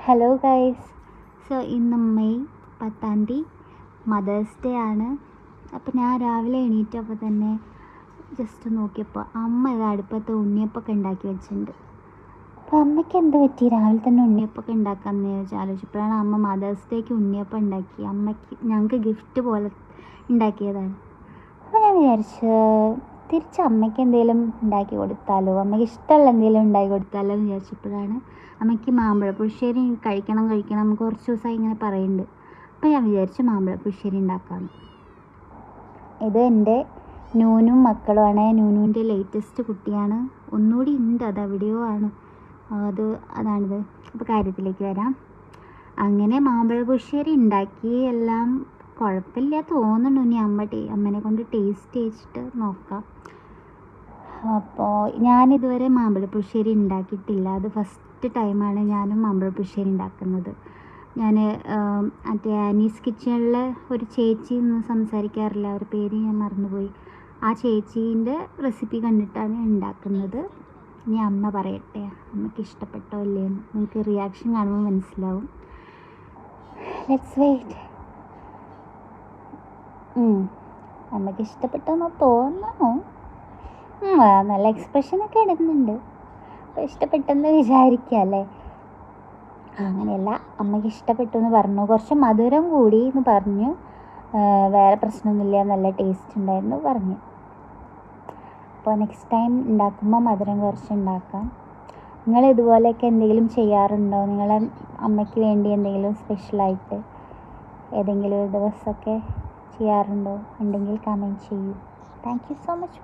Hello guys. ഇന്ന് May 10 mothers day ആണ്. അപ്പോൾ ഞാൻ രാവിലെ എണീറ്റപ്പോൾ തന്നെ ജസ്റ്റ് നോക്കിയപ്പോൾ അമ്മ ഇത് അടുപ്പത്ത് ഉണ്ണിയപ്പമൊക്കെ ഉണ്ടാക്കി വെച്ചിട്ടുണ്ട്. അപ്പോൾ അമ്മയ്ക്ക് എന്ത് പറ്റി രാവിലെ തന്നെ ഉണ്ണിയപ്പമൊക്കെ ഉണ്ടാക്കാമെന്ന് ആലോചിച്ചപ്പോഴാണ് അമ്മ മദേഴ്സ് ഡേക്ക് ഉണ്ണിയപ്പം ഉണ്ടാക്കി ഞങ്ങൾക്ക് ഗിഫ്റ്റ് പോലെ ഉണ്ടാക്കിയതാണ്. അപ്പോൾ ഞാൻ വിചാരിച്ചു തിരിച്ച് അമ്മയ്ക്ക് എന്തെങ്കിലും ഉണ്ടാക്കി കൊടുത്താലോ, അമ്മയ്ക്ക് ഇഷ്ടമുള്ള എന്തെങ്കിലും ഉണ്ടാക്കി കൊടുത്താലോ എന്ന് വിചാരിച്ചപ്പോഴാണ് അമ്മയ്ക്ക് മാമ്പഴപ്പുളിശ്ശേരി കഴിക്കണം കുറച്ച് ദിവസമായി ഇങ്ങനെ പറയുന്നുണ്ട്. അപ്പോൾ ഞാൻ വിചാരിച്ചു മാമ്പഴപ്പുളിശ്ശേരി ഉണ്ടാക്കാമെന്ന്. ഇത് എൻ്റെ നൂനും മക്കളുമാണ്. നൂനുവിൻ്റെ ലേറ്റസ്റ്റ് കുട്ടിയാണ്. ഒന്നുകൂടി ഉണ്ട്, അത് എവിടെയോ ആണ്. അതാണിത്. അപ്പോൾ കാര്യത്തിലേക്ക് വരാം. അങ്ങനെ മാമ്പഴപ്പുളിശ്ശേരി ഉണ്ടാക്കി എല്ലാം കുഴപ്പമില്ല തോന്നുന്നു. ഇനി അമ്മനെ കൊണ്ട് ടേസ്റ്റ് ചെയ്യിച്ചിട്ട് നോക്കാം. അപ്പോൾ ഞാനിതുവരെ മാമ്പഴപ്പുളിശ്ശേരി ഉണ്ടാക്കിയിട്ടില്ല. അത് ഫസ്റ്റ് ടൈമാണ് ഞാനും മാമ്പഴപ്പുളിശ്ശേരി ഉണ്ടാക്കുന്നത്. ഞാൻ മറ്റേ ആനീസ് കിച്ചണിലെ ഒരു ചേച്ചി ഒന്നും സംസാരിക്കാറില്ല, അവരുടെ പേര് ഞാൻ മറന്നുപോയി. ആ ചേച്ചീൻ്റെ റെസിപ്പി കണ്ടിട്ടാണ് ഉണ്ടാക്കുന്നത്. ഇനി അമ്മ പറയട്ടെ അമ്മയ്ക്ക് ഇഷ്ടപ്പെട്ടോ ഇല്ലേന്ന്. നിങ്ങൾക്ക് റിയാക്ഷൻ കാണുമ്പോൾ മനസ്സിലാവും. Let's wait. അമ്മയ്ക്ക് ഇഷ്ടപ്പെട്ടെന്ന് തോന്നണോ? നല്ല എക്സ്പ്രഷനൊക്കെ ഇടുന്നുണ്ട്. അപ്പോൾ ഇഷ്ടപ്പെട്ടെന്ന് വിചാരിക്കുക അല്ലേ? അങ്ങനെയല്ല, അമ്മയ്ക്ക് ഇഷ്ടപ്പെട്ടു എന്ന് പറഞ്ഞു. കുറച്ച് മധുരം കൂടി എന്ന് പറഞ്ഞു. വേറെ പ്രശ്നമൊന്നുമില്ല, നല്ല ടേസ്റ്റ് ഉണ്ടായിരുന്നു പറഞ്ഞു. അപ്പോൾ നെക്സ്റ്റ് ടൈം ഉണ്ടാക്കുമ്പോൾ മധുരം കുറച്ച് ഉണ്ടാക്കാം. നിങ്ങൾ ഇതുപോലെയൊക്കെ എന്തെങ്കിലും ചെയ്യാറുണ്ടോ? നിങ്ങളെ അമ്മയ്ക്ക് വേണ്ടി എന്തെങ്കിലും സ്പെഷ്യലായിട്ട് ഏതെങ്കിലും ഒരു ദിവസമൊക്കെ ചെയ്യാറുണ്ടോ? ഉണ്ടെങ്കിൽ കമൻറ്റ് ചെയ്യൂ. Thank you so much.